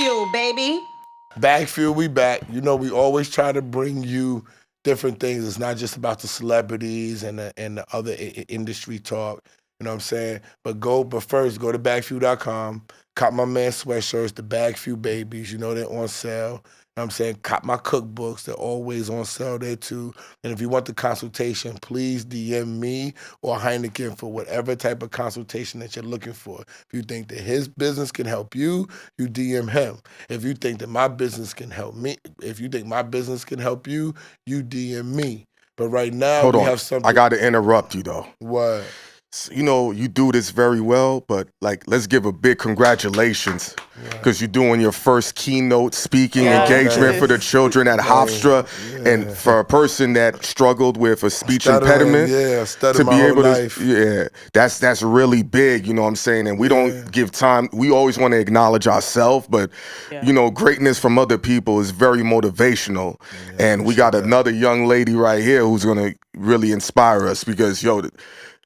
BagFuel, baby. BagFuel, we back. You know, we always try to bring you different things. It's not just about the celebrities and the other industry talk. You know what I'm saying? But first, go to bagfuel.com. Cop my man sweatshirts, the BagFuel babies. You know they're on sale. You know what I'm saying? Cop my cookbooks. They're always on sale there too. And if you want the consultation, please DM me or Hynaken for whatever type of consultation that you're looking for. If you think that his business can help you, you DM him. If you think that my business can help me, if you think my business can help you, you DM me. But right now, Hold we on. have something. I got to interrupt you, though. What? You know, you do this very well, but like, let's give a big congratulations because you're doing your first keynote speaking engagement for the children at Hofstra, and for a person that struggled with a speech impediment, to be able to, that's really big. You know what I'm saying? And we don't give time. We always want to acknowledge ourselves, but you know, greatness from other people is very motivational. And we got another young lady right here who's gonna really inspire us because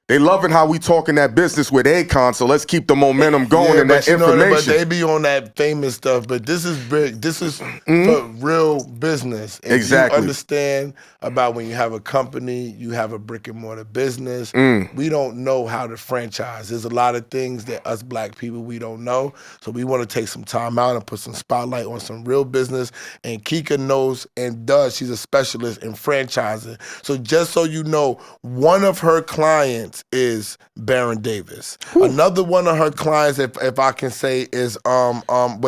they loving how we talking that business with Akon, so let's keep the momentum going and that information. But they be on that famous stuff, but this is big. This is for real business. And exactly. You understand about when you have a company, you have a brick and mortar business. We don't know how to franchise. There's a lot of things that us black people, we don't know. So we want to take some time out and put some spotlight on some real business. And Kika knows and does. She's a specialist in franchising. So just so you know, one of her clients is Baron Davis. Another one of her clients, if I can say, is hold on.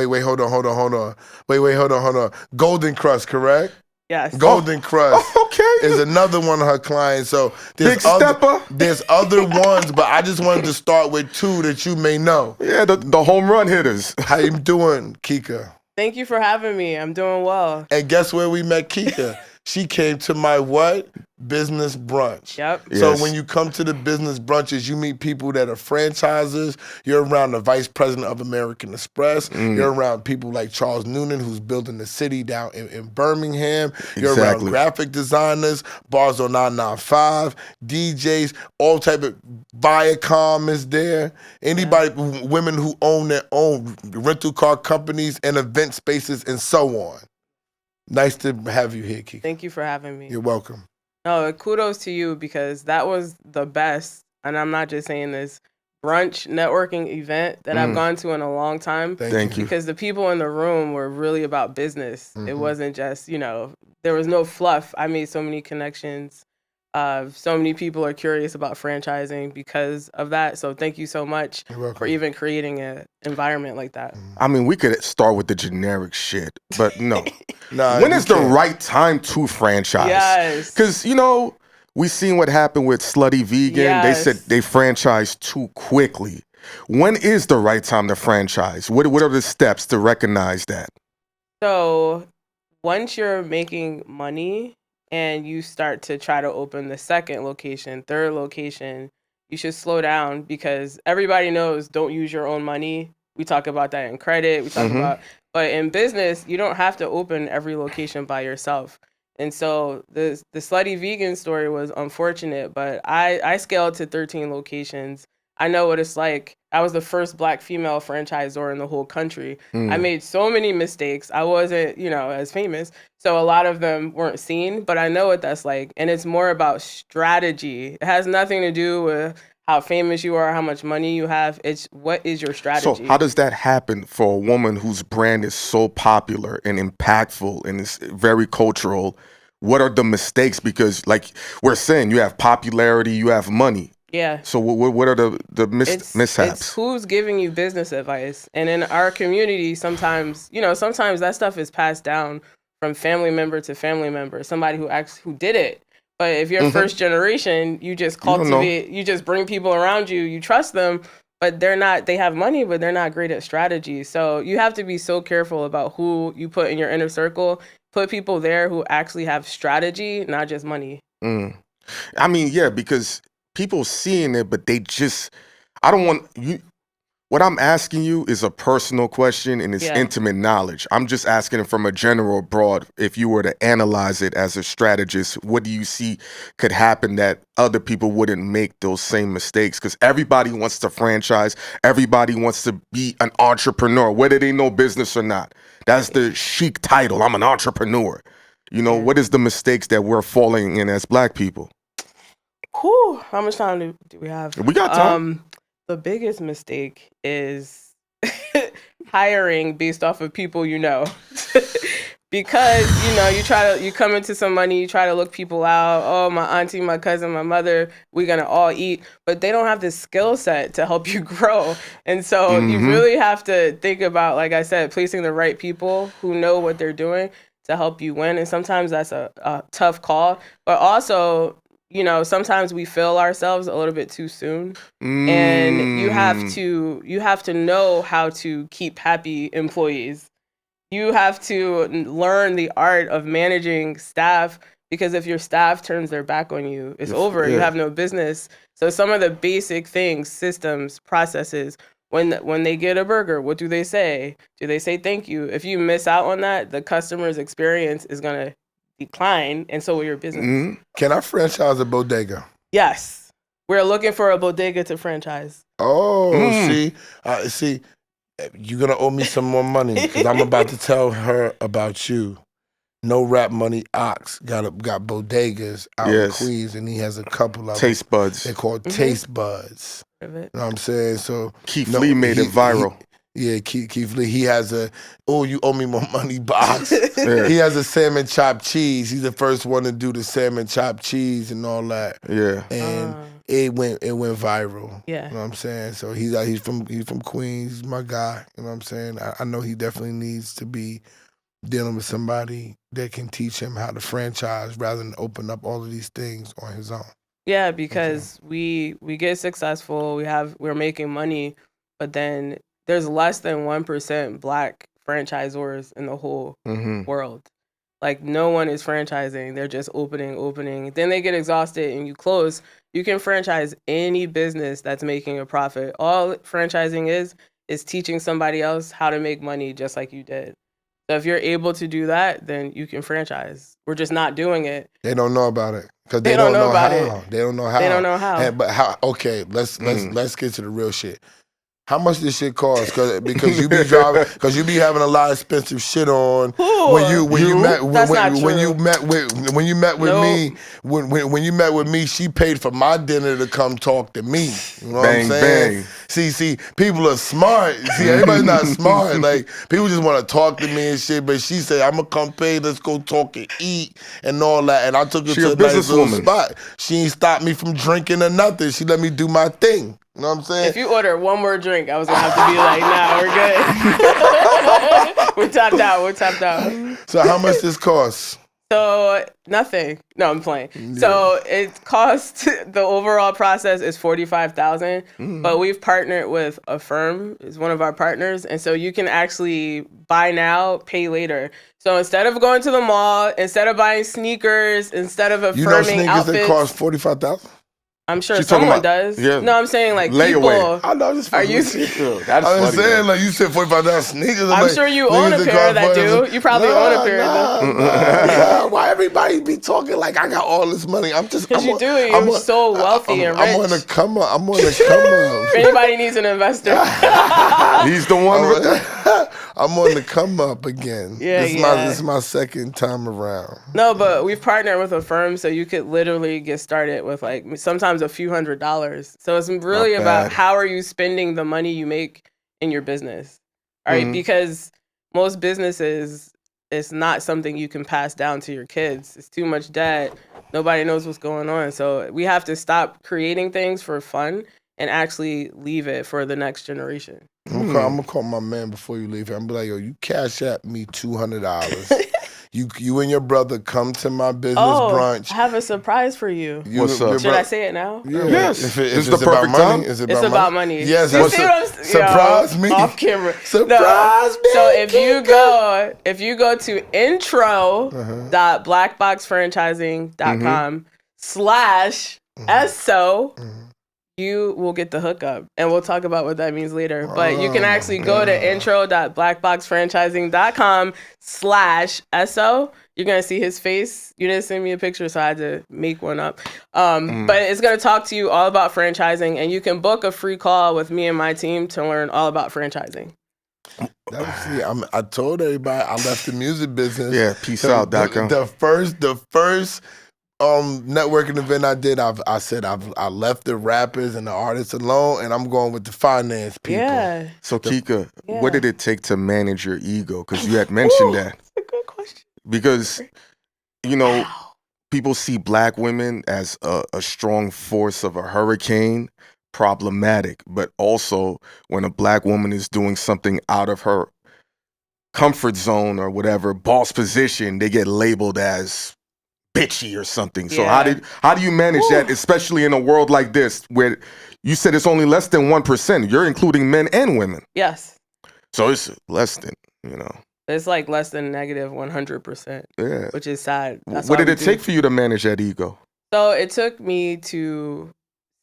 Golden Crust, correct? Yes. Golden Crust is another one of her clients. So there's other ones, but I just wanted to start with two that you may know. Yeah, the home run hitters. How you doing, Kika? Thank you for having me. I'm doing well. And guess where we met Kika? She came to my what? Business brunch. Yep. So when you come to the business brunches, you meet people that are franchisers. You're around the vice president of American Express. You're around people like Charles Noonan, who's building the city down in Birmingham. You're around graphic designers, Bars on 995, DJs, all type of Viacom is there. Anybody, women who own their own rental car companies and event spaces and so on. Nice to have you here, Kika. Thank you for having me. You're welcome. No, kudos to you because that was the best, and I'm not just saying this, brunch networking event that I've gone to in a long time. Thank you. Because the people in the room were really about business. It wasn't just, there was no fluff. I made so many connections. So many people are curious about franchising because of that. So thank you so much for even creating an environment like that. I mean, we could start with the generic shit, but no. When is the right time to franchise? Yes. Because, we seen what happened with Slutty Vegan. Yes. They said they franchised too quickly. When is the right time to franchise? What are the steps to recognize that? So once you're making money and you start to try to open the second location, third location, you should slow down because everybody knows don't use your own money. We talk about that in credit. We talk about, but in business, you don't have to open every location by yourself. And so the Slutty Vegan story was unfortunate, but I scaled to 13 locations. I know what it's like. I was the first Black female franchisor in the whole country. I made so many mistakes. I wasn't, as famous. So a lot of them weren't seen, but I know what that's like. And it's more about strategy. It has nothing to do with how famous you are, how much money you have. It's what is your strategy. So how does that happen for a woman whose brand is so popular and impactful and is very cultural? What are the mistakes? Because like we're saying, you have popularity, you have money. Yeah. So what are the mishaps? It's who's giving you business advice. And in our community, sometimes that stuff is passed down from family member to family member, somebody who did it. But if you're first generation, you just cultivate, you just bring people around you, you trust them, but they have money, but they're not great at strategy. So you have to be so careful about who you put in your inner circle. Put people there who actually have strategy, not just money. I mean, yeah, because people seeing it, but they just, I don't want you. What I'm asking you is a personal question and it's intimate knowledge. I'm just asking it from a general broad. If you were to analyze it as a strategist, what do you see could happen that other people wouldn't make those same mistakes? Because everybody wants to franchise. Everybody wants to be an entrepreneur, whether they know business or not. That's the chic title. I'm an entrepreneur. You know, what is the mistakes that we're falling in as Black people? Whew, how much time do we have? We got time. The biggest mistake is hiring based off of people you know. Because, you know, you come into some money, you try to look people out. Oh, my auntie, my cousin, my mother, we're going to all eat. But they don't have the skill set to help you grow. And so you really have to think about, like I said, placing the right people who know what they're doing to help you win. And sometimes that's a tough call. But also, you know, sometimes we fill ourselves a little bit too soon. And you have to know how to keep happy employees. You have to learn the art of managing staff, because if your staff turns their back on you, it's over. Yeah. You have no business. So some of the basic things, systems, processes, when they get a burger, what do they say? Do they say thank you? If you miss out on that, the customer's experience is going to decline, and so will your business. Can I franchise a bodega? Yes. We're looking for a bodega to franchise. Oh, see, you're going to owe me some more money, because I'm about to tell her about you. No Rap Money Ox got bodegas out in Queens, and he has a couple of Taste Buds. They're called Taste Buds. You know what I'm saying? So Keith Lee made it viral. Keith Lee. He has a, you owe me more money box. He has a salmon chopped cheese. He's the first one to do the salmon chopped cheese and all that. Yeah. And it went viral. Yeah. You know what I'm saying? So he's from Queens. He's my guy. You know what I'm saying? I know he definitely needs to be dealing with somebody that can teach him how to franchise rather than open up all of these things on his own. Yeah, because we get successful, we're making money, but then there's less than 1% Black franchisors in the whole world. Like, no one is franchising. They're just opening. Then they get exhausted and you close. You can franchise any business that's making a profit. All franchising is teaching somebody else how to make money just like you did. So if you're able to do that, then you can franchise. We're just not doing it. They don't know about it. Because they don't know how. They don't know how. They don't know how. But how? Okay, let's get to the real shit. How much this shit cost? Because you be driving, because you be having a lot of expensive shit on. When you met with me, she paid for my dinner to come talk to me. You know what I'm saying? See, people are smart. See, everybody's not smart. Like, people just want to talk to me and shit. But she said, "I'm gonna come pay. Let's go talk and eat and all that." And I took her to a nice little spot. She ain't stopped me from drinking or nothing. She let me do my thing. You know what I'm saying? If you order one more drink, I was going to have to be like, nah, we're good. We're tapped out. So how much this costs? So nothing. No, I'm playing. Yeah. So it costs, the overall process is $45,000, but we've partnered with a firm, is one of our partners. And so you can actually buy now, pay later. So instead of going to the mall, instead of buying sneakers, instead of affirming outfits. That cost $45,000? I'm sure someone does. Yeah. No, I'm saying like layaway. People. I know this. Are you? I'm saying like you said $45 sneakers. I'm sure you own a pair that do. You probably own a pair of them. Why everybody be talking like I got all this money? I'm just because you do. You're so wealthy and rich. I'm on the come up. If anybody needs an investor, he's the one. I'm on the come up again. This is my second time around. No, but we've partnered with a firm, so you could literally get started with like sometimes a few $100s. So it's really about how are you spending the money you make in your business, all right? Because most businesses, it's not something you can pass down to your kids. It's too much debt. Nobody knows what's going on. So we have to stop creating things for fun and actually leave it for the next generation. I'm gonna call my man before you leave here. I'm gonna be like, yo, you cash at me $200. You and your brother come to my business brunch. I have a surprise for you. What's up? Should I say it now? Yeah. Yes. If it's the perfect time. It's about money. Yes. Surprise me. Off camera. Surprise me. So if you go to intro.blackboxfranchising.com /Esso, you will get the hookup, and we'll talk about what that means later. But you can actually go to intro.blackboxfranchising.com/Esso. You're going to see his face. You didn't send me a picture, so I had to make one up. But it's going to talk to you all about franchising, and you can book a free call with me and my team to learn all about franchising. I told everybody I left the music business. Yeah, peaceout.com. The first networking event I did, I said I left the rappers and the artists alone, and I'm going with the finance people. Yeah. So Kika, what did it take to manage your ego? Because you had mentioned that. That's a good question. Because, people see black women as a strong force of a hurricane, problematic. But also, when a black woman is doing something out of her comfort zone or whatever, boss position, they get labeled as bitchy or something. So how do you manage that, especially in a world like this where you said it's only less than 1%? You're including men and women. Yes. So it's less than, It's like less than negative 100%. Yeah. Which is sad. What did it take for you to manage that ego? So it took me to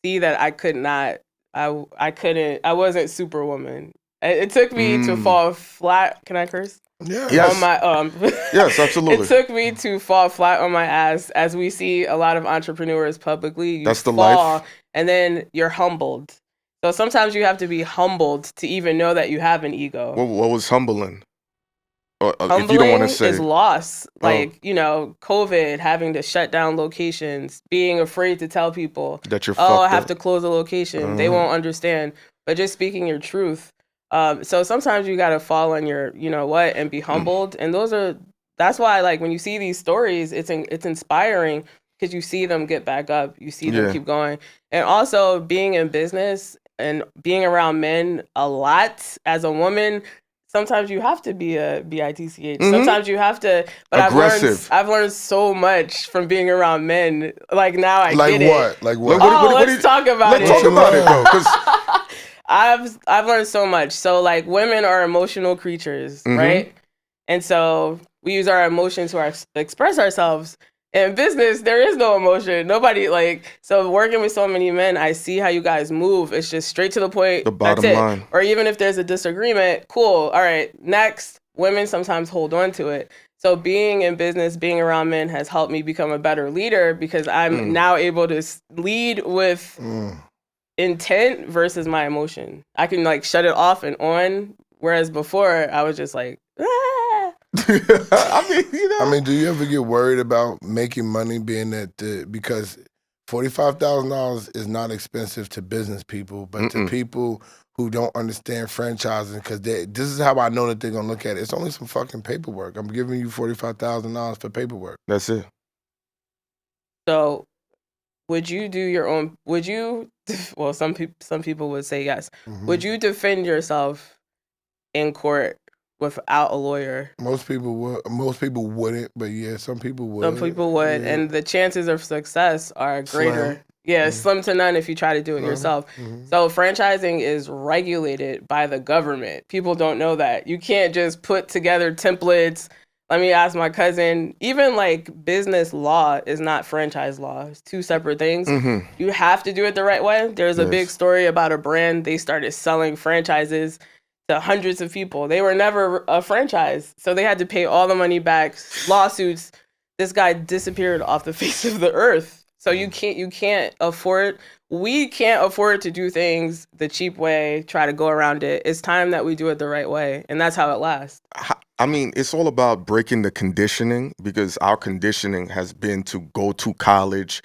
see that I could not, I wasn't Superwoman. It took me to fall flat. Can I curse? Yeah. Yes. On my, yes, absolutely. It took me to fall flat on my ass, as we see a lot of entrepreneurs publicly. That's the fall, life. And then you're humbled. So sometimes you have to be humbled to even know that you have an ego. What was humbling? Humbling if you don't want to say. Is loss. Like, COVID, having to shut down locations, being afraid to tell people that you're I have to close a location. They won't understand. But just speaking your truth. So sometimes you got to fall on your, and be humbled. And that's why, like, when you see these stories, it's inspiring because you see them get back up. You see them keep going. And also being in business and being around men a lot as a woman, sometimes you have to be a bitch. Sometimes you have to, but aggressive. I've learned so much from being around men. Like now I like get what? it. Like what? Let's talk about it. Let's talk about it though, 'cause I've learned so much. So like women are emotional creatures, right? And so we use our emotions to express ourselves. In business, there is no emotion. Nobody so working with so many men, I see how you guys move. It's just straight to the point. The bottom line. Or even if there's a disagreement, cool. All right, next. Women sometimes hold on to it. So being in business, being around men has helped me become a better leader because I'm now able to lead with intent versus my emotion. I can shut it off and on, whereas before I was just like, ah. I mean, do you ever get worried about making money being because $45,000 is not expensive to business people, but to people who don't understand franchising, because this is how I know that they're going to look at it. It's only some fucking paperwork. I'm giving you $45,000 for paperwork. That's it. So would you do your own, well, some people would say yes. Would you defend yourself in court without a lawyer? Most people would. Most people wouldn't, but yeah, some people would. Some people would, and the chances of success are greater. Slim. Yeah, slim to none if you try to do it yourself. So franchising is regulated by the government. People don't know that. You can't just put together templates. Let me ask my cousin. Even business law is not franchise law. It's two separate things. You have to do it the right way. There's a big story about a brand. They started selling franchises to hundreds of people. They were never a franchise. So they had to pay all the money back, lawsuits. This guy disappeared off the face of the earth. So you can't afford, we can't afford to do things the cheap way, try to go around it. It's time that we do it the right way. And that's how it lasts. I mean, it's all about breaking the conditioning, because our conditioning has been to go to college,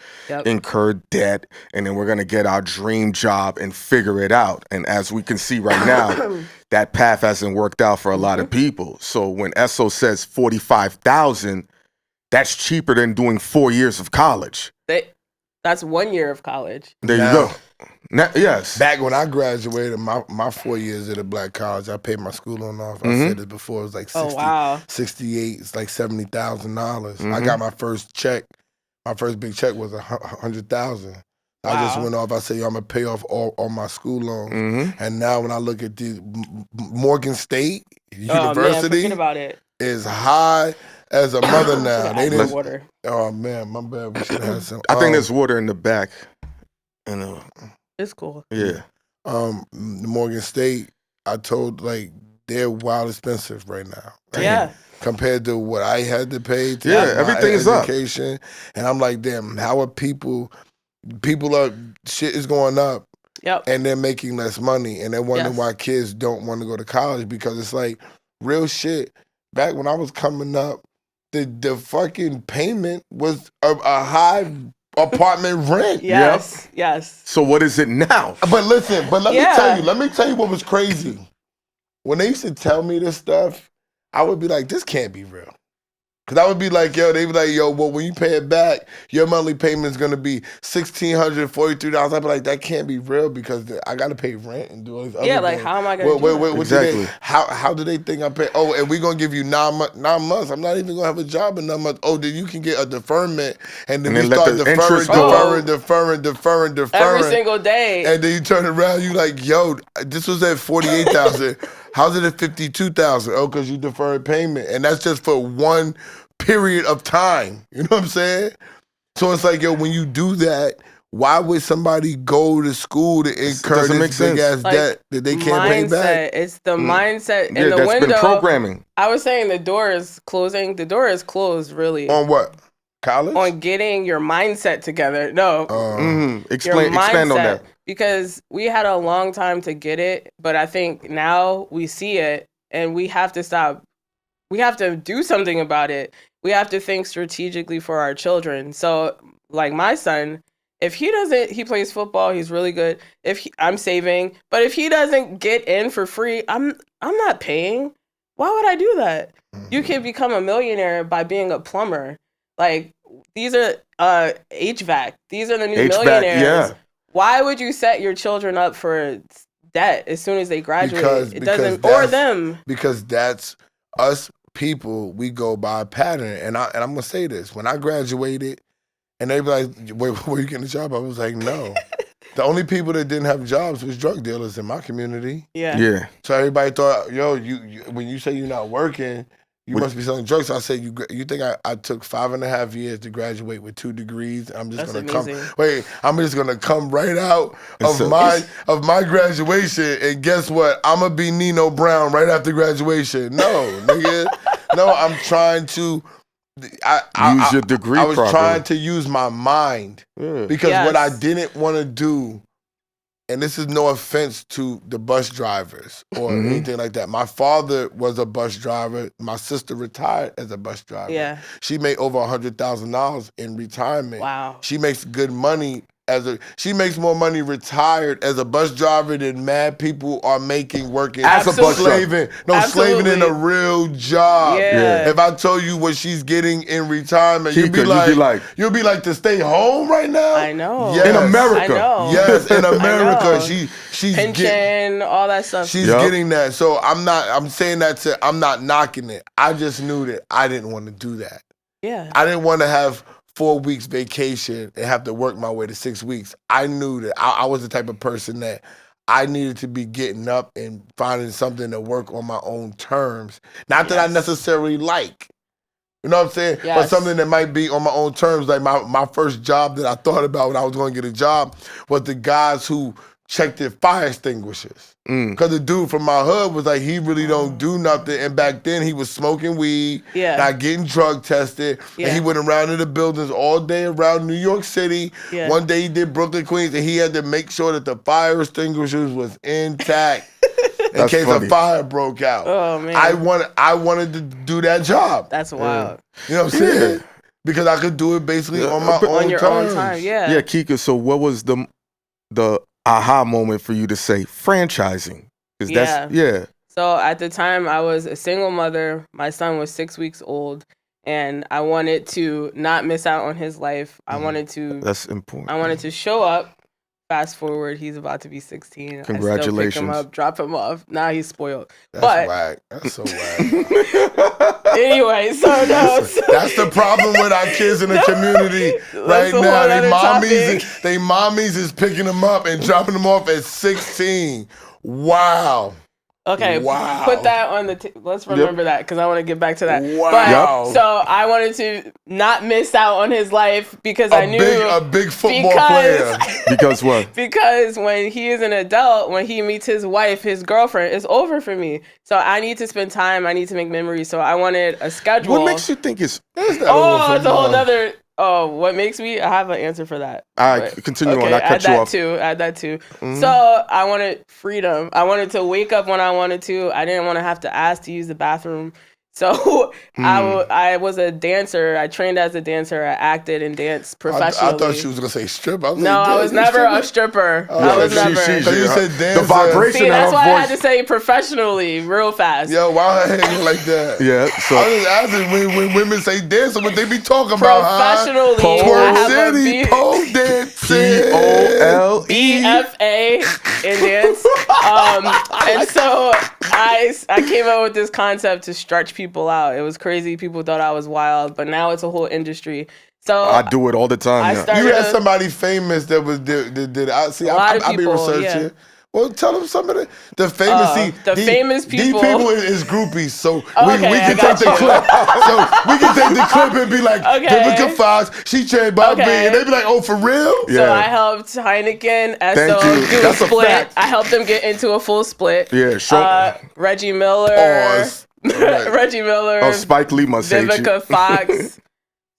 incur debt, and then we're going to get our dream job and figure it out. And as we can see right now, that path hasn't worked out for a lot of people. So when Esso says $45,000, that's cheaper than doing 4 years of college. That's 1 year of college. There you go. Now, yes. Back when I graduated, my 4 years at a black college, I paid my school loan off. I said it before. It was like 68. It's like $70,000. I got my first check. My first big check was $100,000. I just went off. I said, I'm gonna pay off all my school loans. And now when I look at the Morgan State University, about it. Is high as a mother now. They didn't water. Oh man, my bad. We should have some. I think there's water in the back. It's cool. Yeah. Morgan State, I told, like, they're wild expensive right now. Yeah. Compared to what I had to pay to Yeah, get my everything is up. education. And I'm like, damn, how are people are, shit is going up. Yep. And they're making less money. And they're wondering why kids don't want to go to college, because it's like, real shit. Back when I was coming up, the fucking payment was a high apartment rent. Yes. Yes. So what is it now? But listen, let me tell you what was crazy. When they used to tell me this stuff, I would be like, this can't be real. Because I would be like, they be like, well, when you pay it back, your monthly payment is going to be $1,643. I'd be like, that can't be real, because I got to pay rent and do all these other things. Like, how am I going to do that? Exactly. How do they think I pay? Oh, and we're going to give you 9 months. I'm not even going to have a job in 9 months. Oh, then you can get a deferment. And then we start deferring. Every single day. And then you turn around, you like, yo, this was at $48,000. How's it at $52,000? Oh, because you deferred payment. And that's just for one period of time. You know what I'm saying? So it's like, yo, when you do that, why would somebody go to school to incur this big ass debt that they can't pay back? It's the mindset in the window. Been programming. I was saying the door is closing. The door is closed, really. On what? College? On getting your mindset together. No. Expand on that. Because we had a long time to get it, but I think now we see it and we have to stop. We have to do something about it. We have to think strategically for our children. So, like my son, if he doesn't, he plays football, he's really good. I'm saving, but if he doesn't get in for free, I'm not paying. Why would I do that? You can become a millionaire by being a plumber. Like, these are HVAC. These are the new millionaires. Yeah. Why would you set your children up for debt as soon as they graduate? Because that's us people. We go by a pattern, and I'm gonna say this: when I graduated, and they be like, "Wait, where you getting a job?" I was like, "No." The only people that didn't have jobs was drug dealers in my community. Yeah. So everybody thought, yo, you when you say you're not working, you must be selling drugs. So I said, you think I took 5.5 years to graduate with 2 degrees? I'm just gonna I'm just gonna come right out of my graduation, and guess what? I'm gonna be Nino Brown right after graduation. No, nigga. No, I'm trying to use your degree. I was trying to use my mind, because what I didn't want to do, and this is no offense to the bus drivers or anything like that. My father was a bus driver. My sister retired as a bus driver. Yeah. She made over $100,000 in retirement. Wow. She makes good money she makes more money retired as a bus driver than mad people are making working as a bus driver. Slaving in a real job. Yeah. If I told you what she's getting in retirement, you'd be like to stay home right now. I know. Yes. In America. I know. Yes, in America. She's pension, all that stuff. She's getting that. So I'm saying that I'm not knocking it. I just knew that I didn't want to do that. Yeah. I didn't want to have 4 weeks vacation and have to work my way to 6 weeks. I knew that I was the type of person that I needed to be getting up and finding something to work on my own terms. Not that I necessarily like. You know what I'm saying? Yes. But something that might be on my own terms. Like my first job that I thought about when I was going to get a job was the guys who checked their fire extinguishers. Because the dude from my hood was like, he really don't do nothing. And back then he was smoking weed, not getting drug tested. And he went around in the buildings all day around New York City. Yeah. One day he did Brooklyn, Queens, and he had to make sure that the fire extinguishers was intact in case a fire broke out. Oh, man. I wanted to do that job. That's wild. You know what I'm saying? Because I could do it basically on my own your terms. own time, yeah. Yeah, Kika, so what was the aha moment for you to say franchising? So at the time I was a single mother. My son was 6 weeks old, and I wanted to not miss out on his life. That's important. I wanted to show up. Fast forward, he's about to be 16. Congratulations. I still pick him up, drop him off. Now he's spoiled. That's whack. That's so whack. Anyway, so that's the problem with our kids in the community right now. They mommies is picking them up and dropping them off at 16. Wow. Okay, wow. Put that on the. Let's remember that because I want to get back to that. Wow. But, so I wanted to not miss out on his life because I knew a big football player. Because what? Because when he is an adult, when he meets his wife, his girlfriend, it's over for me. So I need to spend time. I need to make memories. So I wanted a schedule. What makes you think it's? It's a whole nother. Oh, what makes me? I have an answer for that. All right, continue on. I cut you off. Add that too. So I wanted freedom. I wanted to wake up when I wanted to. I didn't want to have to ask to use the bathroom. So I was a dancer. I trained as a dancer. I acted and danced professionally. I thought she was gonna say strip. I was never a stripper. I was never. You said dancer. The vibration. See, that's in her why voice. I had to say professionally, real fast. Yo, why her hanging like that? Yeah. So I was asking when women say dancer, what they be talking about? Professionally, Twerk I have City, a pole dancing. POLE BFA in dance. And so I came up with this concept to stretch people out. It was crazy. People thought I was wild, but now it's a whole industry. So I do it all the time. You had somebody famous that was did I see? I be researching. Yeah. Well, tell them some of the famous. Famous people. These people is groupies, so we can take the clip. So we can take the clip and be like, Vivica Fox, she trained by me, and they be like, oh, for real? Yeah. So I helped Hynaken, Esso do a split. I helped them get into a full split. Yeah, sure. Reggie Miller. Reggie Miller. Oh, Spike Lee must hate you. Vivica Fox.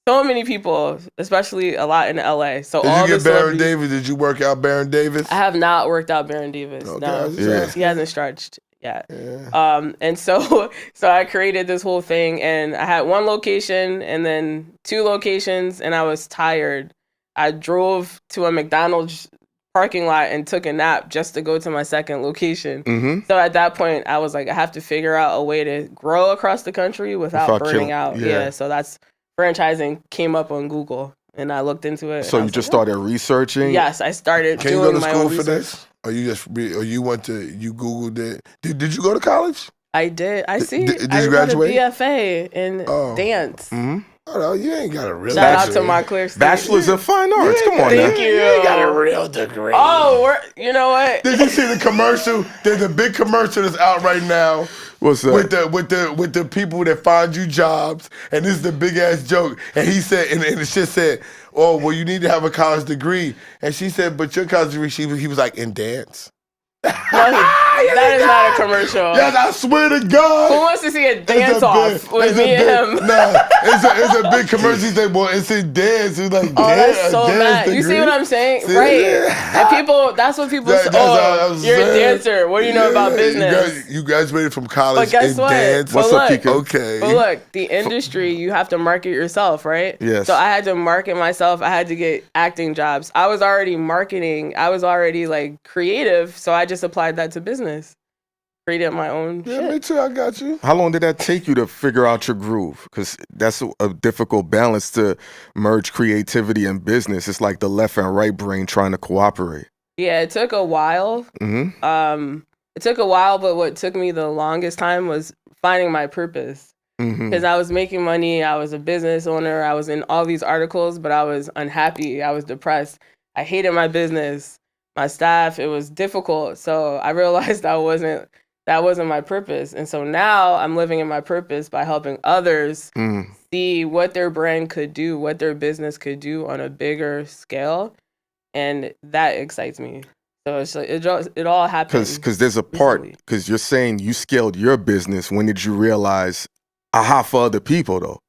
So many people, especially a lot in LA. So did you get Baron Davis? Did you work out Baron Davis? I have not worked out Baron Davis. Okay, no, he hasn't stretched yet. Yeah. And so I created this whole thing, and I had one location and then 2 locations, and I was tired. I drove to a McDonald's parking lot and took a nap just to go to my second location. So at that point, I was like, I have to figure out a way to grow across the country without burning out. Yeah. So that's franchising came up on Google, and I looked into it. So you just started researching? Yes, I started doing my own research. Can you go to school for this? Or you Googled it? Did you go to college? I did. Did you graduate? I got a BFA in dance. Oh, you ain't got a real Shout out to my Clear State. Bachelor's of Fine Arts. Come on, Thank you. You ain't got a real degree. Oh, you know what? Did you see the commercial? There's a big commercial that's out right now. What's that? With the people that find you jobs, and this is the big ass joke. And he said, and the shit said, "Oh, well, you need to have a college degree." And she said, "But your college degree," he was like, "In dance." That is not a commercial. Yes, I swear to God. Who wants to see a dance off with me and him? Nah, it's a big commercial. He said, "Well, it's in dance." He's like, "Oh, that's so mad." You see what I'm saying? See? Right? And people, that's what people say. Oh, you're a dancer. What do you know about business? You graduated from college. But guess what? Dance. What's up, Kika? Okay. But look, the industry, you have to market yourself, right? Yes. So I had to market myself. I had to get acting jobs. I was already marketing. I was already like creative. So I just applied that to business. Created my own shit. Me too. I got you. How long did that take you to figure out your groove? Because that's a difficult balance to merge creativity and business. It's like the left and right brain trying to cooperate. Yeah, it took a while. It took a while, but what took me the longest time was finding my purpose. Because I was making money. I was a business owner. I was in all these articles, but I was unhappy. I was depressed. I hated my business, my staff. It was difficult. So I realized that wasn't my purpose. And so now I'm living in my purpose by helping others see what their brand could do, what their business could do on a bigger scale. And that excites me. So it's like, it all happens. Because there's a part, because you're saying you scaled your business. When did you realize, aha, for other people though?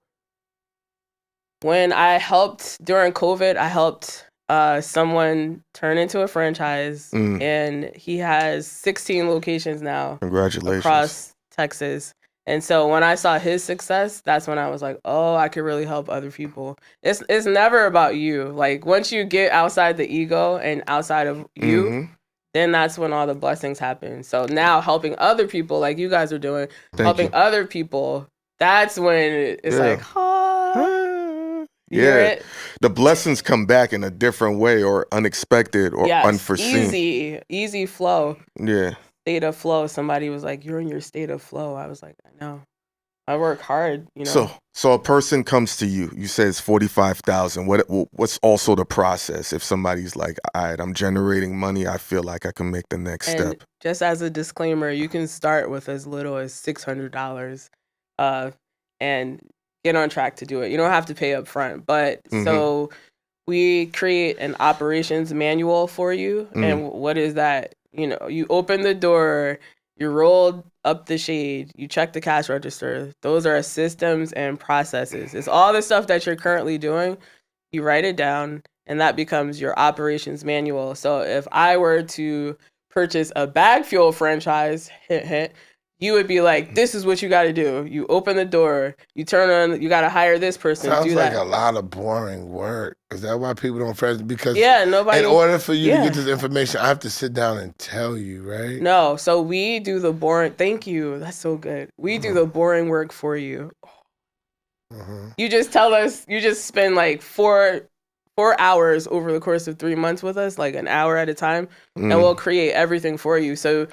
When I helped during COVID, I helped someone turn into a franchise, and he has 16 locations now. Congratulations. Across Texas. And so when I saw his success, that's when I was like, oh, I could really help other people. It's never about you. Like once you get outside the ego and outside of you, then that's when all the blessings happen. So now helping other people like you guys are doing, helping other people, that's when it's like, the blessings come back in a different way or unexpected or unforeseen. Easy flow. Yeah. State of flow. Somebody was like, you're in your state of flow. I was like, I know. I work hard, you know. So a person comes to you. You say it's 45,000. What's also the process if somebody's like, all right, I'm generating money. I feel like I can make the next step. Just as a disclaimer, you can start with as little as $600, and get on track to do it. You don't have to pay up front, but so we create an operations manual for you. And what is that? You know, you open the door, you roll up the shade, you check the cash register. Those are systems and processes. It's all the stuff that you're currently doing. You write it down, and that becomes your operations manual. So if I were to purchase a BagFuel franchise, hint, hint, you would be like, this is what you got to do. You open the door, you turn on, you got to hire this person. Sounds like a lot of boring work. Is that why people don't franchise? Because in order for you to get this information, I have to sit down and tell you, right? No, so we do the boring. Thank you. That's so good. We do the boring work for you. You just tell us, you just spend like 4 hours over the course of 3 months with us, like an hour at a time, and we'll create everything for you. So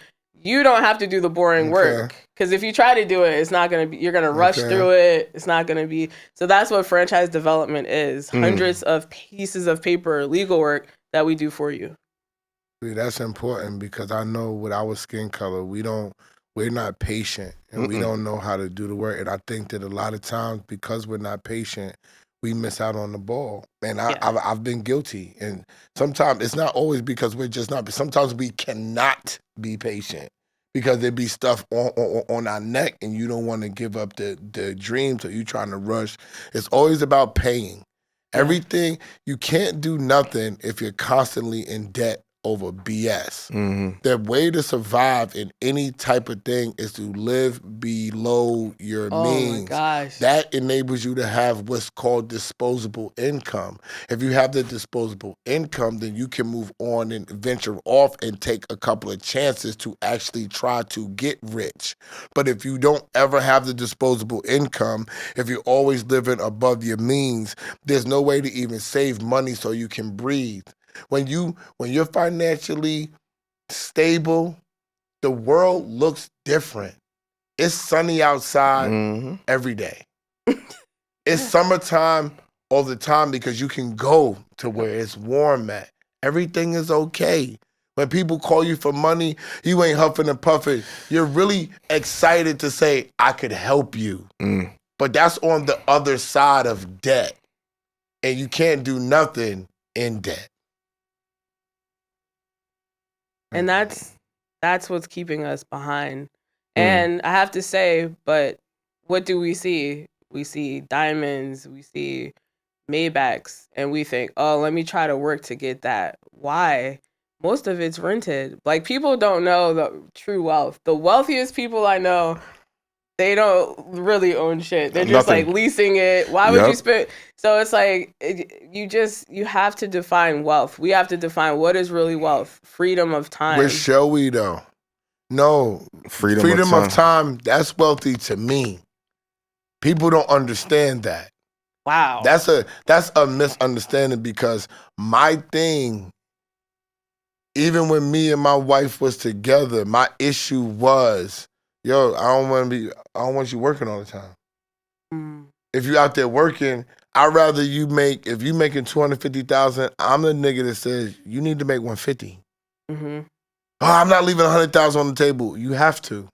you don't have to do the boring work, because if you try to do it, it's not going to be, you're going to rush through it. It's not going to be. So that's what franchise development is. Hundreds of pieces of paper, legal work that we do for you. That's important, because I know with our skin color, we're not patient, and we don't know how to do the work. And I think that a lot of times, because we're not patient, we miss out on the ball. And I've been guilty. And sometimes it's not always because we're just not, but sometimes we cannot be patient because there be stuff on our neck and you don't want to give up the dream, so you're trying to rush. It's always about paying. Everything, you can't do nothing if you're constantly in debt over BS. The way to survive in any type of thing is to live below your means. Oh my gosh. That enables you to have what's called disposable income. If you have the disposable income, then you can move on and venture off and take a couple of chances to actually try to get rich. But if you don't ever have the disposable income, if you're always living above your means, there's no way to even save money so you can breathe. When you're financially stable, the world looks different. It's sunny outside every day. It's summertime all the time because you can go to where it's warm at. Everything is okay. When people call you for money, you ain't huffing and puffing. You're really excited to say, I could help you. But that's on the other side of debt. And you can't do nothing in debt. And that's what's keeping us behind. And I have to say, but what do we see? We see diamonds, we see Maybachs, and we think, oh, let me try to work to get that. Why? Most of it's rented. Like, people don't know the true wealth. The wealthiest people I know, they don't really own shit. They're just like leasing it. Why would you spend? So it's like, you have to define wealth. We have to define what is really wealth. Freedom of time. Where shall we though? No. Freedom of time, that's wealthy to me. People don't understand that. Wow. That's a misunderstanding, because my thing, even when me and my wife was together, my issue was, yo, I don't want you working all the time. If you out there working, I'd rather if you making $250,000, I'm the nigga that says you need to make $150. Oh, I'm not leaving $100,000 on the table. You have to.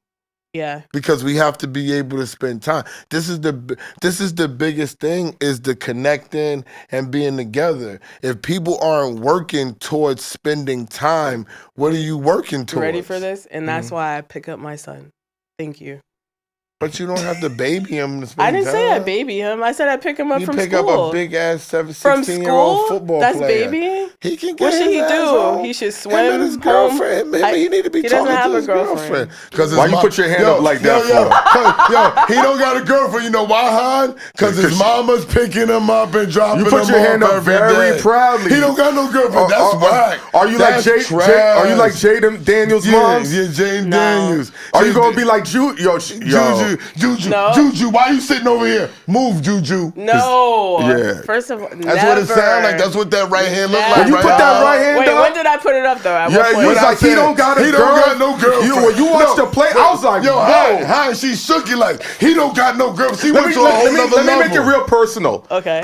Yeah. Because we have to be able to spend time. This is the biggest thing, is the connecting and being together. If people aren't working towards spending time, what are you working towards? You ready for this? And that's why I pick up my son. Thank you. But you don't have to baby him to spend I didn't time. say I baby him. I said I pick him up from school. You pick up a big-ass 16-year-old football That's player. babying? He can get what should he do? Home. He should swim. Him and his girlfriend. Maybe he need to be talking to his girlfriend. Why you put your hand up like that for? He don't got a girlfriend. You know why, Han? Because his mama's picking him up and dropping him off. You put your hand up very proudly. He don't got no girlfriend. That's whack. Are you like Jaden Daniels' mom? Yeah, Jaden Daniels. Are you gonna be like Juju? Juju. No. Juju, why you sitting over here? Move, Juju. No. Yeah. First of all, that's what it sounds like. That's what that right hand looks like. you put that right hand Wait, up? when did I put it up though? At Yeah, what you point? was like, he don't got no girlfriend. When you watched the play, I was like, yo, whoa. how she shook it like, he don't got no girlfriend. She Let went me, to a whole nother let me level. make it real personal. Okay.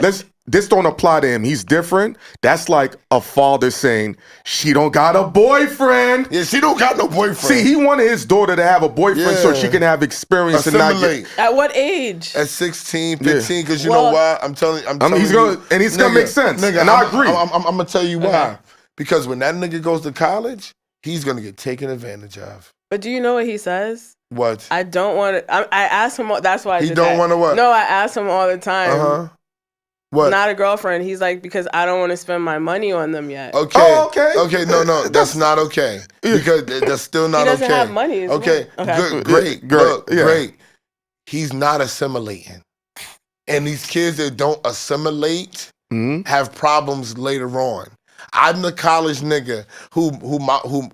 This don't apply to him. He's different. That's like a father saying, she don't got a boyfriend. Yeah, she don't got no boyfriend. See, he wanted his daughter to have a boyfriend so she can have experience and not get... At what age? At 16, 15, because you know why? I'm telling he's you. And he's going to make sense. Nigga, and I agree. I'm going to tell you why. Because when that nigga goes to college, he's going to get taken advantage of. But do you know what he says? What? I don't want to. I asked him. That's why I did don't want to what? No, I ask him all the time. What? Not a girlfriend. He's like, because I don't want to spend my money on them yet. Okay. Oh, okay. Okay, no, that's not okay. Because that's still not okay. He doesn't have money. Okay, Okay. Good, great. Look, great. He's not assimilating. And these kids that don't assimilate have problems later on. I'm the college nigga who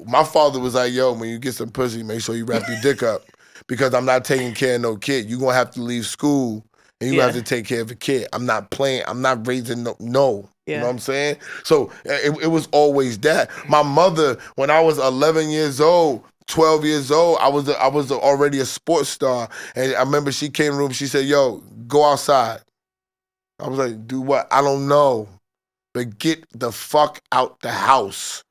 my father was like, yo, when you get some pussy, make sure you wrap your dick up. Because I'm not taking care of no kid. You're going to have to leave school. And you have to take care of a kid. I'm not playing. I'm not raising no. You know what I'm saying? So it was always that. My mother, when I was 11 years old, 12 years old, I was already a sports star. And I remember she came in the room. She said, yo, go outside. I was like, do what? I don't know. But get the fuck out the house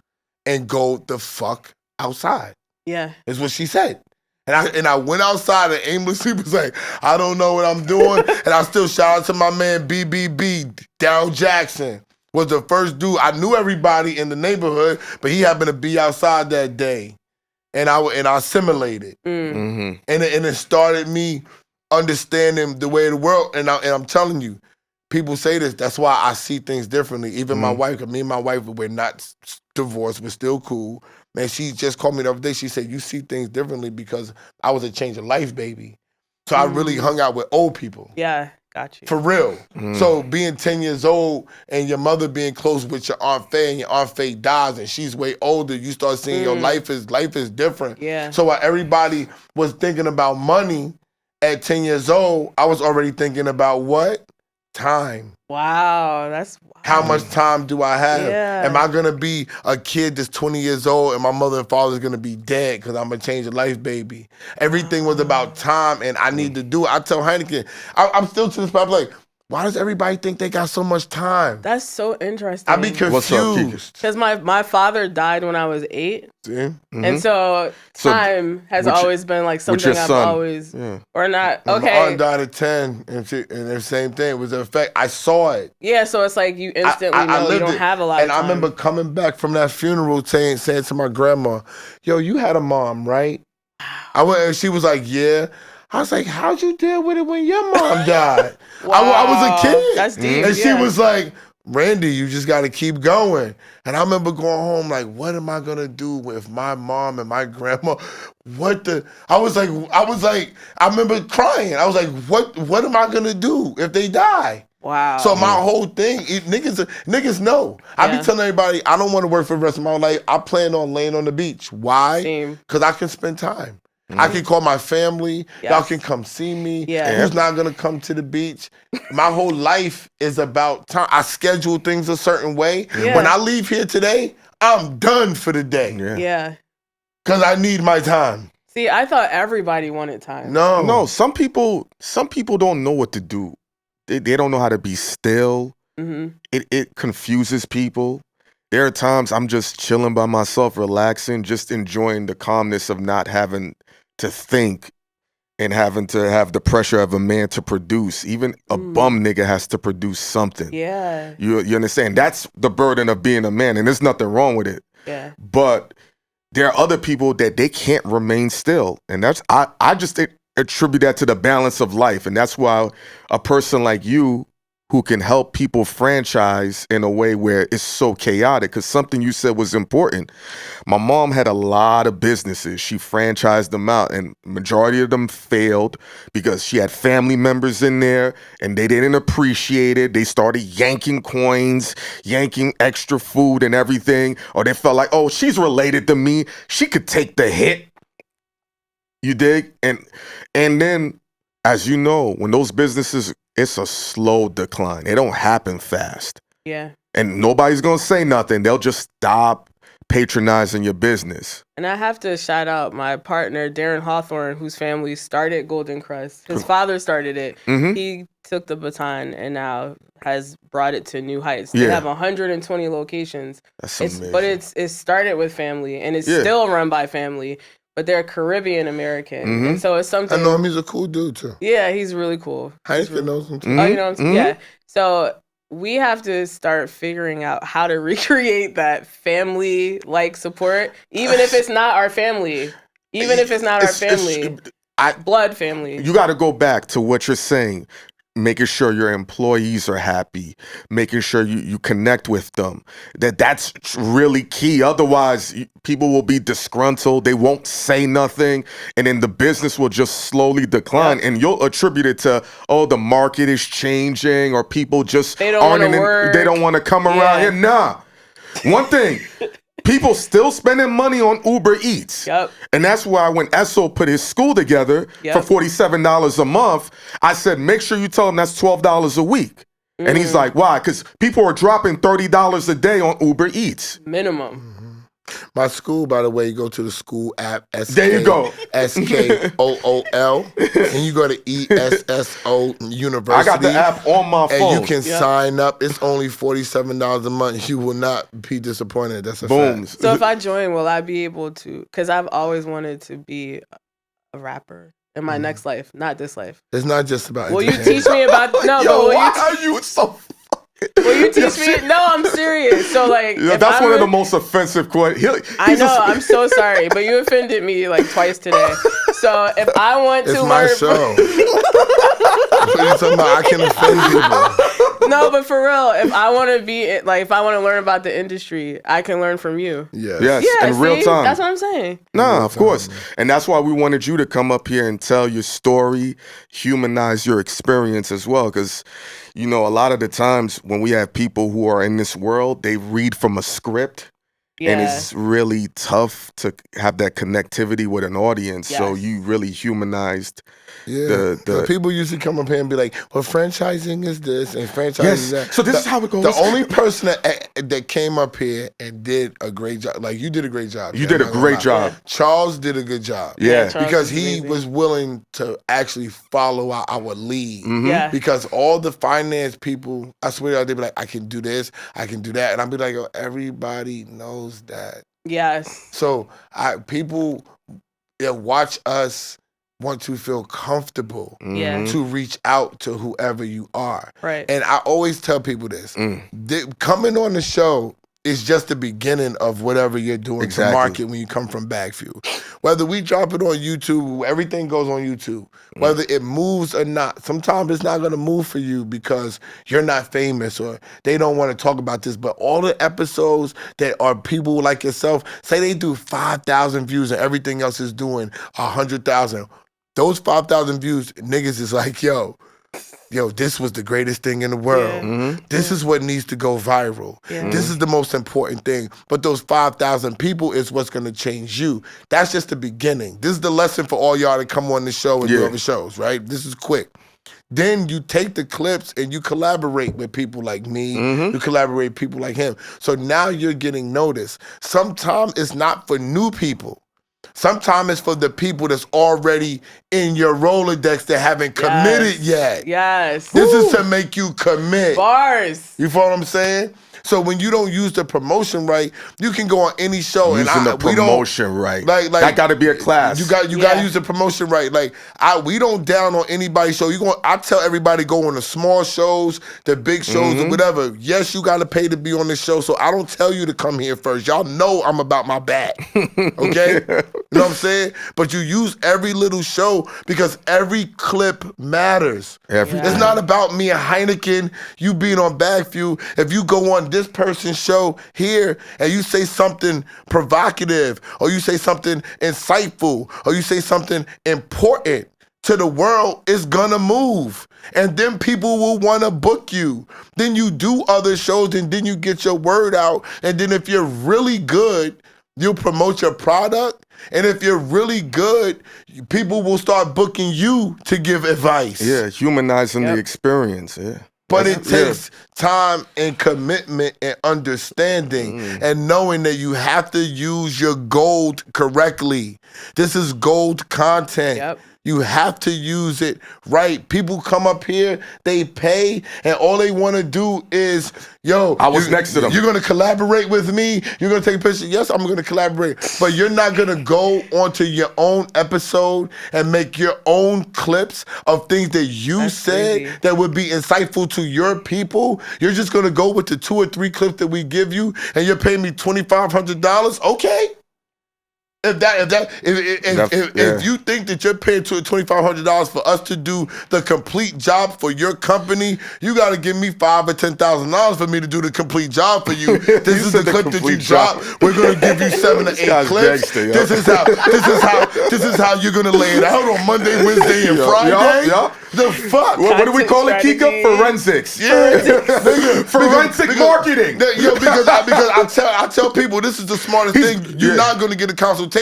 and go the fuck outside. Yeah. Is what she said. And I went outside and aimlessly was like, I don't know what I'm doing. And I still shout out to my man BBB, Darryl Jackson, was the first dude. I knew everybody in the neighborhood, but he happened to be outside that day. And I assimilated. And it started me understanding the way of the world. And I'm telling you, people say this, that's why I see things differently. Even my wife, me and my wife, we're not divorced, we're still cool. Man, she just called me the other day. She said, you see things differently because I was a change of life baby. So I really hung out with old people. Yeah, got you. For real. So being 10 years old and your mother being close with your Aunt Faye and your Aunt Faye dies and she's way older, you start seeing your life is different. Yeah. So while everybody was thinking about money at 10 years old, I was already thinking about what? Time. Wow, that's wild. How much time do I have? Yeah. Am I gonna be a kid that's 20 years old and my mother and father's gonna be dead because I'm a change of life baby? Everything was about time and I need to do it. I tell Hynaken, I'm still to this point, I'm like, why does everybody think they got so much time? That's so interesting. I be confused. Because my father died when I was 8. See? And so time has always been like something I've always, or not, okay. My aunt died at 10 and the same thing. It was an effect. I saw it. Yeah, so it's like you instantly know you don't have a lot of time. And I remember coming back from that funeral saying to my grandma, yo, you had a mom, right? I went and she was like, yeah. I was like, how'd you deal with it when your mom died? Wow. I was a kid. That's deep. And she was like, Randy, you just got to keep going. And I remember going home like, what am I going to do with my mom and my grandma? I was like, I remember crying. I was like, what am I going to do if they die? Wow. So my whole thing, niggas know. I be telling everybody, I don't want to work for the rest of my life. I plan on laying on the beach. Why? Because I can spend time. I can call my family. Y'all can come see me. Who's not going to come to the beach? My whole life is about time. I schedule things a certain way. When I leave here today, I'm done for the day. Yeah. Because I need my time. See, I thought everybody wanted time. No, some people don't know what to do. They don't know how to be still. It confuses people. There are times I'm just chilling by myself, relaxing, just enjoying the calmness of not having to think and having to have the pressure of a man to produce. Even a bum nigga has to produce something. Yeah. You understand? That's the burden of being a man, and there's nothing wrong with it. Yeah. But there are other people that they can't remain still. And that's I just attribute that to the balance of life. And that's why a person like you who can help people franchise in a way where it's so chaotic, because something you said was important. My mom had a lot of businesses. She franchised them out, and majority of them failed because she had family members in there and they didn't appreciate it. They started yanking coins, yanking extra food and everything, or they felt like, oh, she's related to me. She could take the hit. You dig? And then, as you know, when those businesses, it's a slow decline. It don't happen fast. Yeah. And nobody's going to say nothing. They'll just stop patronizing your business. And I have to shout out my partner, Darren Hawthorne, whose family started Golden Crust. His father started it. Mm-hmm. He took the baton and now has brought it to new heights. They have 120 locations. That's amazing. But it started with family, and it's still run by family. But they're Caribbean American, and so it's something. I know him. He's a cool dude too. Yeah, he's really cool. Hynaken knows him too. Oh, you know what I'm saying? Yeah. So we have to start figuring out how to recreate that family-like support, even if it's not our family. Even if it's not our family. Blood family. You got to go back to what you're saying. Making sure your employees are happy, making sure you connect with them. That's really key. Otherwise, people will be disgruntled. They won't say nothing. And then the business will just slowly decline. And you'll attribute it to, the market is changing or people just they don't want to come around here. Nah. One thing. People still spending money on Uber Eats. Yep. And that's why when Esso put his school together for $47 a month, I said, make sure you tell him that's $12 a week. And he's like, why? Because people are dropping $30 a day on Uber Eats. Minimum. My school, by the way, you go to the school app, there you go. SKOOL, and you go to ESSO University. I got the app on my phone. And you can sign up. It's only $47 a month. You will not be disappointed. That's a fact. So if I join, will I be able to? Because I've always wanted to be a rapper in my next life, not this life. It's not just about Will you teach me about... No, but will why are you so... Will you teach me? No, I'm serious. So like, that's one of the most offensive questions. I know. I'm so sorry, but you offended me like twice today. So if I want to learn, my show. What are you talking about? I can offend people. No, but for real, if I want to be like, if I want to learn about the industry, I can learn from you. Yes, in real time. That's what I'm saying. Nah, of course, and that's why we wanted you to come up here and tell your story, humanize your experience as well, because. You know, a lot of the times when we have people who are in this world, they read from a script. And it's really tough to have that connectivity with an audience. Yes. So you really humanized the people usually come up here and be like, well, franchising is this and franchising is that. So this is how it goes. The only person that came up here and did a great job, like you did a great job. You did a great job. Charles did a good job. Yeah. Because he was willing to actually follow our lead. Mm-hmm. Yeah. Because all the finance people, I swear, they'd be like, I can do this, I can do that. And I'd be like, everybody knows that. Yes. So people that watch us want to feel comfortable to reach out to whoever you are. Right. And I always tell people this. Coming on the show is just the beginning of whatever you're doing to market when you come from BagFuel. Whether we drop it on YouTube, everything goes on YouTube. Whether it moves or not, sometimes it's not going to move for you because you're not famous or they don't want to talk about this. But all the episodes that are people like yourself, say they do 5,000 views and everything else is doing 100,000. Those 5,000 views, niggas is like, yo, this was the greatest thing in the world. Yeah. Mm-hmm. This is what needs to go viral. Yeah. This is the most important thing. But those 5,000 people is what's going to change you. That's just the beginning. This is the lesson for all y'all to come on the show and do other shows, right? This is quick. Then you take the clips and you collaborate with people like me. You collaborate with people like him. So now you're getting noticed. Sometimes it's not for new people. Sometimes it's for the people that's already in your Rolodex that haven't committed yet. Yes. This is to make you commit. Bars. You follow what I'm saying? So when you don't use the promotion right, you can go on any show using the promotion right. Like that got to be a class. You got to use the promotion right. Like we don't down on anybody's show. I tell everybody go on the small shows, the big shows, or whatever. Yes, you got to pay to be on the show. So I don't tell you to come here first. Y'all know I'm about my bag. Okay, you know what I'm saying? But you use every little show because every clip matters. It's not about me and Hynaken, you being on BagFuel. If you go on this person's show here and you say something provocative or you say something insightful or you say something important to the world, it's gonna move. And then people will wanna book you. Then you do other shows and then you get your word out. And then if you're really good, you'll promote your product. And if you're really good, people will start booking you to give advice. Yeah, humanizing the experience, But it takes time and commitment and understanding and knowing that you have to use your gold correctly. This is gold content. Yep. You have to use it right. People come up here, they pay, and all they want to do is, yo, I was next to them. You're going to collaborate with me? You're going to take a picture? Yes, I'm going to collaborate. But you're not going to go onto your own episode and make your own clips of things that you said crazy. that would be insightful to your people. You're just going to go with the 2 or 3 clips that we give you, and you're paying me $2,500? Okay. If you think that you're paying $2,500 for us to do the complete job for your company, you got to give me $5,000 or $10,000 for me to do the complete job for you. This is the clip that you drop. We're gonna give you 7 or 8 clips. This is how you're gonna lay it out on Monday, Wednesday, and Friday. The fuck? What do we call it, Kika? Forensics. Yeah, forensic marketing. Because I tell people this is the smartest thing. You're not gonna get a consultation,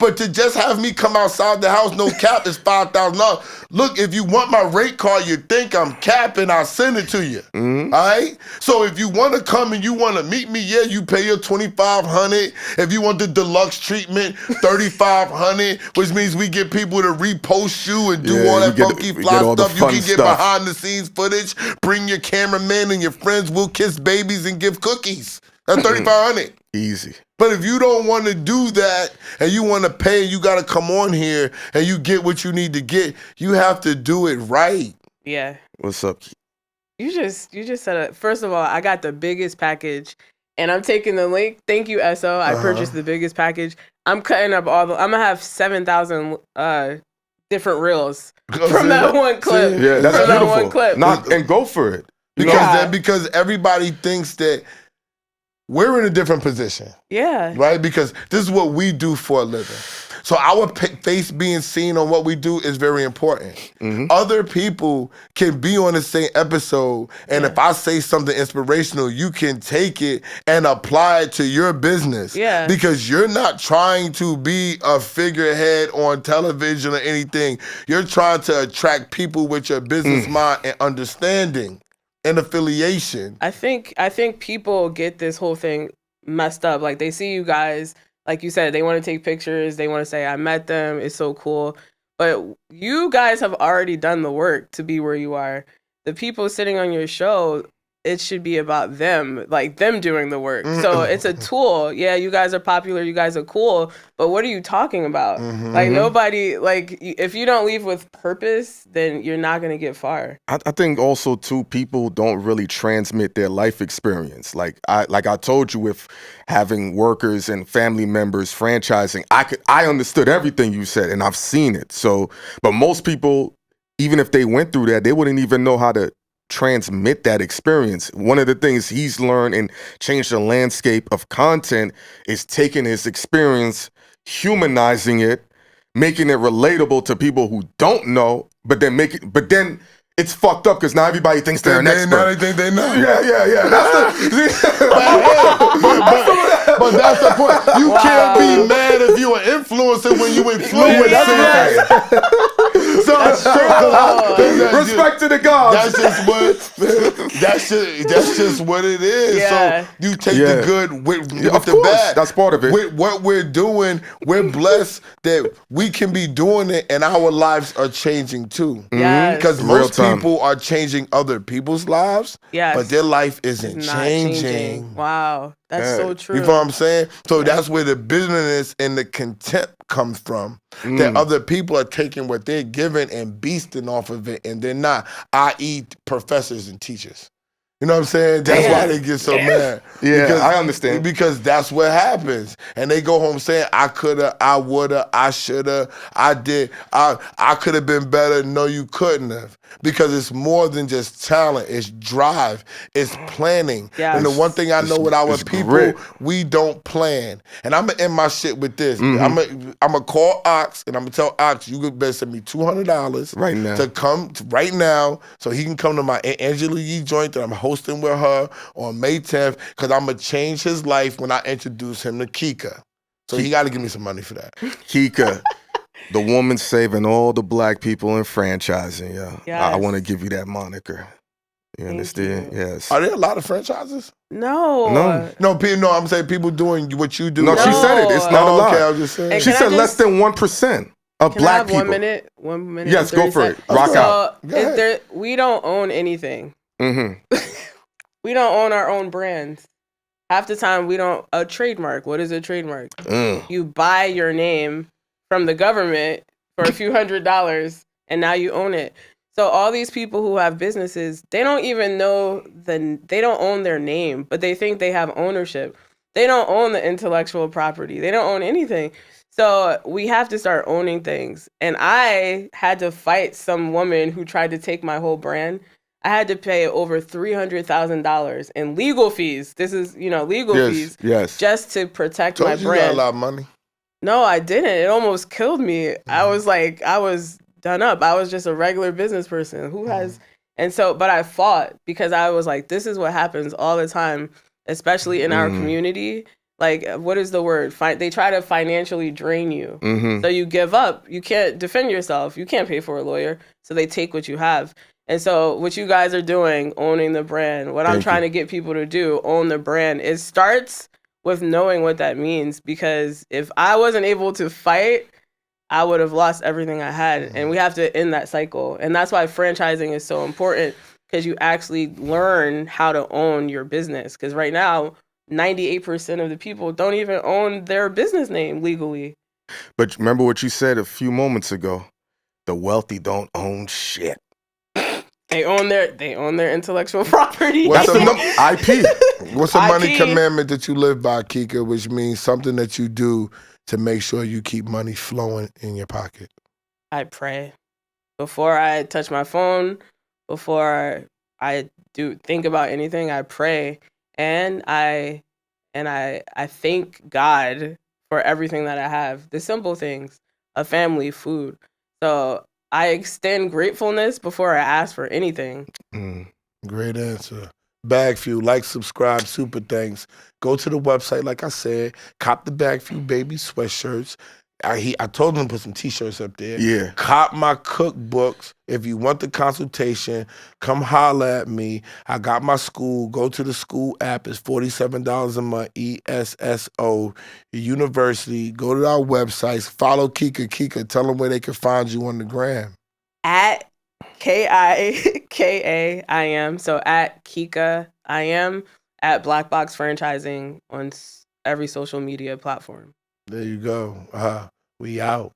but to just have me come outside the house, no cap, is $5,000. Look, if you want my rate card, you think I'm capping, I'll send it to you. All right. So if you want to come and you want to meet me, yeah, you pay your $2,500. If you want the deluxe treatment, $3,500, which means we get people to repost you and do all that funky fly stuff. You can get behind the scenes footage. Bring your cameraman and your friends. We'll kiss babies and give cookies. That's $3,500. Easy. But if you don't want to do that and you want to pay, you got to come on here and you get what you need to get. You have to do it right. Yeah. What's up? You just said it. First of all, I got the biggest package, and I'm taking the link. Thank you, Esso. I purchased the biggest package. I'm cutting up all the. I'm gonna have 7,000 different reels from that one clip. Yeah, that's beautiful. That one clip. And go for it. Because everybody thinks that we're in a different position. Yeah. Right? Because this is what we do for a living. So our face being seen on what we do is very important. Other people can be on the same episode, and if I say something inspirational, you can take it and apply it to your business. Yeah. Because you're not trying to be a figurehead on television or anything. You're trying to attract people with your business mind and understanding and affiliation. I think people get this whole thing messed up. Like, they see you guys, like you said, they want to take pictures. They want to say, I met them. It's so cool. But you guys have already done the work to be where you are. The people sitting on your show, it should be about them, like them doing the work. So it's a tool. Yeah, you guys are popular. You guys are cool. But what are you talking about? Like, nobody, like, if you don't leave with purpose, then you're not going to get far. I think also, too, people don't really transmit their life experience. Like I told you, with having workers and family members franchising, I understood everything you said, and I've seen it. So, but most people, even if they went through that, they wouldn't even know how to transmit that experience. One of the things he's learned and changed the landscape of content is taking his experience, humanizing it, making it relatable to people who don't know, but then it's fucked up because now everybody thinks they're an expert. Now they think they know. Yeah. But that's the point. You can't be mad if you're an influencer when you influence. Respect to the gods. That's just what it is. Yeah. So you take the good with the bad. That's part of it. With what we're doing, we're blessed that we can be doing it, and our lives are changing too. Yes. Because most people are changing other people's lives, but their life isn't changing. Wow. That's so true. You know what I'm saying? So that's where the business and the content comes from. That other people are taking what they're given and beasting off of it, and they're not, i.e. professors and teachers. You know what I'm saying? That's why they get so mad. Yeah, because, I understand. Because that's what happens. And they go home saying, I coulda, I woulda, I shoulda, I did, I could have been better. No, you couldn't have. Because it's more than just talent. It's drive. It's planning. Yeah. And the one thing I know with our people, we don't plan. And I'm going to end my shit with this. I'm going to call Ox, and I'm going to tell Ox, you better send me $200 right now to come right now so he can come to my Aunt Angela Yee joint that I'm hosting with her on May 10th, because I'm going to change his life when I introduce him to Kika. So he got to give me some money for that. Kika. The woman saving all the black people in franchising, yo. Yes. I want to give you that moniker. You understand? Yes. Are there a lot of franchises? No. No, I'm saying people doing what you do. No, she said it. It's not a lot. Okay, I was just saying. She said less than 1% of black people. 1 minute? 1 minute? Yes, go for it. Rock out. We don't own anything. Mm-hmm. We don't own our own brands. Half the time, we don't. A trademark. What is a trademark? You buy your name from the government for a few $100s, and now you own it. So all these people who have businesses, they don't even know they don't own their name, but they think they have ownership. They don't own the intellectual property. They don't own anything. So we have to start owning things. And I had to fight some woman who tried to take my whole brand. I had to pay over $300,000 in legal fees. This is, legal fees. Yes. Just to protect my brand. You got a lot of money. No, I didn't. It almost killed me. Mm-hmm. I was done up. I was just a regular business person who has, but I fought because I was like, this is what happens all the time, especially in our community. Like, what is the word? They try to financially drain you. So you give up. You can't defend yourself. You can't pay for a lawyer. So they take what you have. And so what you guys are doing, owning the brand, what I'm trying to get people to do, own the brand, it starts with knowing what that means. Because if I wasn't able to fight, I would have lost everything I had. And we have to end that cycle. And that's why franchising is so important, because you actually learn how to own your business. Because right now, 98% of the people don't even own their business name legally. But remember what you said a few moments ago. The wealthy don't own shit. They own their intellectual property. What's IP? What's a money commandment that you live by, Kika, which means something that you do to make sure you keep money flowing in your pocket? I pray. Before I touch my phone, before I think about anything, I pray. And I thank God for everything that I have. The simple things, a family, food. So I extend gratefulness before I ask for anything. Great answer. BagFuel, like, subscribe, super thanks. Go to the website, like I said, cop the BagFuel baby sweatshirts. I told them to put some t-shirts up there. Yeah. Cop my cookbooks. If you want the consultation, come holler at me. I got my school. Go to the school app. It's $47 a month, ESSO, university. Go to our websites. Follow Kika. Kika, tell them where they can find you on the gram. At KIKAIM. So at Kika IM, at Black Box Franchising on every social media platform. There you go. We out.